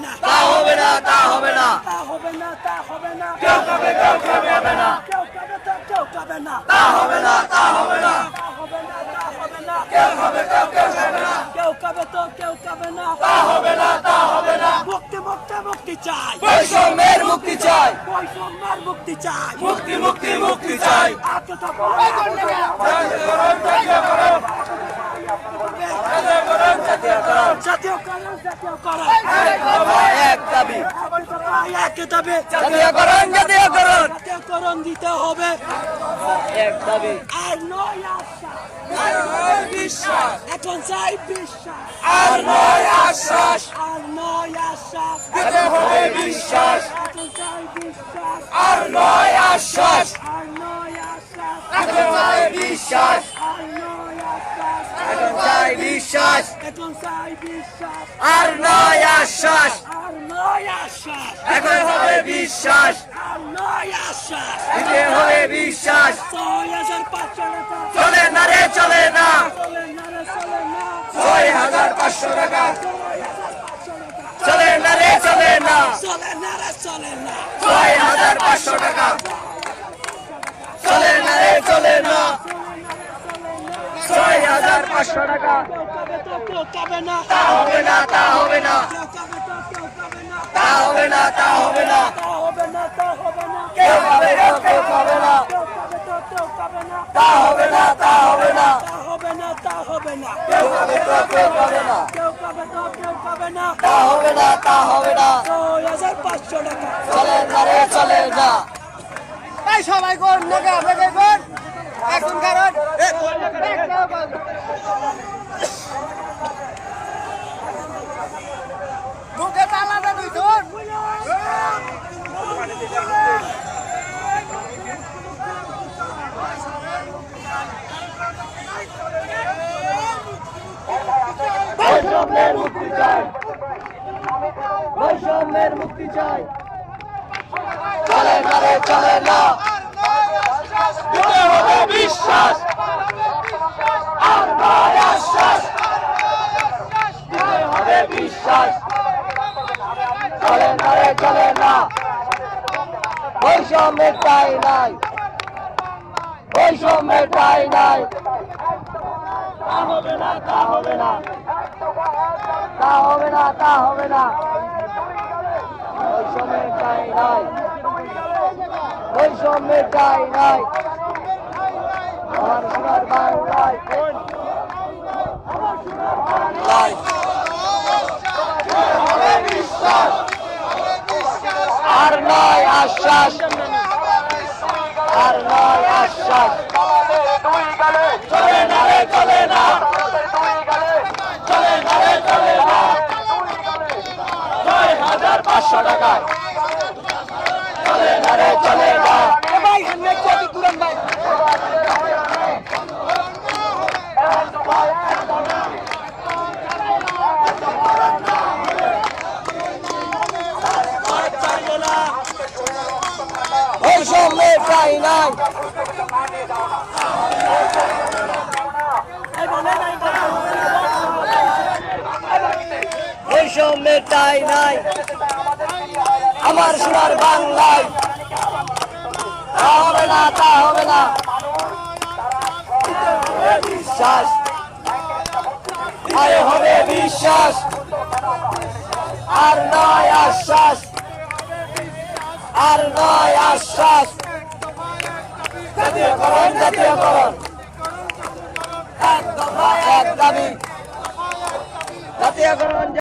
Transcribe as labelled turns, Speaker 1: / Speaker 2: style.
Speaker 1: না
Speaker 2: তা হবে না তা হবে না
Speaker 1: তা হবে না তা হবে না
Speaker 2: কেউ খাবে কেউ খাবে না
Speaker 1: কেউ খাবে তো কেউ খাবে না
Speaker 2: তা হবে না তা হবে না
Speaker 1: তা হবে না তা হবে না
Speaker 2: কেউ খাবে কেউ খাবে না
Speaker 1: কেউ খাবে তো কেউ খাবে না
Speaker 2: তা হবে না তা হবে না
Speaker 1: মুক্তি মুক্তি মুক্তি চাই
Speaker 2: বৈষম্যের মুক্তি চাই
Speaker 1: বৈষম্যের মুক্তি চাই
Speaker 2: মুক্তি মুক্তি মুক্তি চাই
Speaker 1: আজকে তো
Speaker 2: জাতীয়করণ
Speaker 1: জাতীয়করণ জাতীয়করণ
Speaker 2: এক দাবি
Speaker 1: একই দাবি
Speaker 2: জাতীয়করণ জাতীয়করণ
Speaker 1: জাতীয়করণ দিতে হবে
Speaker 2: এক দাবি
Speaker 1: আর নয় আশা
Speaker 2: বিশ্বাস
Speaker 1: এখন চাই বিশ্বাস
Speaker 2: আর নয় আশ্বাস
Speaker 1: আর নয় আশ্বাস
Speaker 2: দিতে হবে বিশ্বাস
Speaker 1: এখন চাই বিশ্বাস
Speaker 2: আর নয় আশ্বাস
Speaker 1: আর নয় আশ্বাস
Speaker 2: এখন চাই বিশ্বাস
Speaker 1: আর নয় আশ্বাস
Speaker 2: এখন চাই বিশ্বাস
Speaker 1: এখন চাই বিশ্বাস
Speaker 2: আর নয় আশ্বাস
Speaker 1: আর নয় আশ্বাস
Speaker 2: এখন হবে বিশ্বাস
Speaker 1: আর নয় আশ্বাস
Speaker 2: দিতে হবে বিশ্বাস
Speaker 1: 6,500 টাকা
Speaker 2: চলে না রে চলে না
Speaker 1: চলে না রে চলে না
Speaker 2: 6,500 টাকা
Speaker 1: 6,500 টাকা
Speaker 2: চলে না রে চলে না
Speaker 1: চলে না রে চলে না
Speaker 2: 6,500 টাকা চলে না রে চলে না 6,500 টাকা
Speaker 1: কেউ খাবে তো কেউ খাবে না
Speaker 2: তা হবে না তা হবে না
Speaker 1: কেউ খাবে তো কেউ খাবে না
Speaker 2: তা হবে না তা হবে না
Speaker 1: তা হবে না তা হবে না
Speaker 2: কেউ খাবে কেউ খাবে না
Speaker 1: কেউ খাবে তো কেউ খাবে না
Speaker 2: তা হবে না তা হবে না
Speaker 1: তা হবে না তা হবে না
Speaker 2: কেউ খাবে কেউ খাবে না
Speaker 1: কেউ খাবে তো কেউ খাবে না
Speaker 2: তা হবে না তা হবে না
Speaker 1: 6,500 টাকা
Speaker 2: চলে না রে চলে না
Speaker 3: এই সবাই কোন নাকি আপনাকে কোন এখন কারণ মুখে তালাটা দুই তোর
Speaker 2: বৈষম্যের মুক্তি চাই বৈষম্যের মুক্তি চাই চলে না রে চলে না দিতে হবে বিশ্বাস আর নয় আশ্বাস দিতে হবে বিশ্বাস চলে না রে চলে না বৈষম্যের ঠাই নাই বৈষম্যের ঠাই নাই তা হবে না তা হবে না তা হবে না তা হবে না বৈষম্যের ঠাই নাই বৈষম্যের ঠাই নাই আমার সোনার বাংলায় বাংলায় হবে বিশ্বাস আর নয় আশ্বাস আর নয় আশ্বাস চলে না রে চলে না চলে না রে চলে না 6,500 টাকায় চলে না রে চলে না
Speaker 3: ভাই হান্নে কত দূরান ভাই
Speaker 2: বৈষম্যের ঠাই নাই বৈষম্যের ঠাই নাই আমার সোনার বাংলায় তা হবে না তা হবে না বিশ্বাস আরে হবে বিশ্বাস আর নয় আশ্বাস আর নয় আশ্বাস জাতীয়করণ জাতীয়করণ এক দফা এক দাবি জাতীয়করণ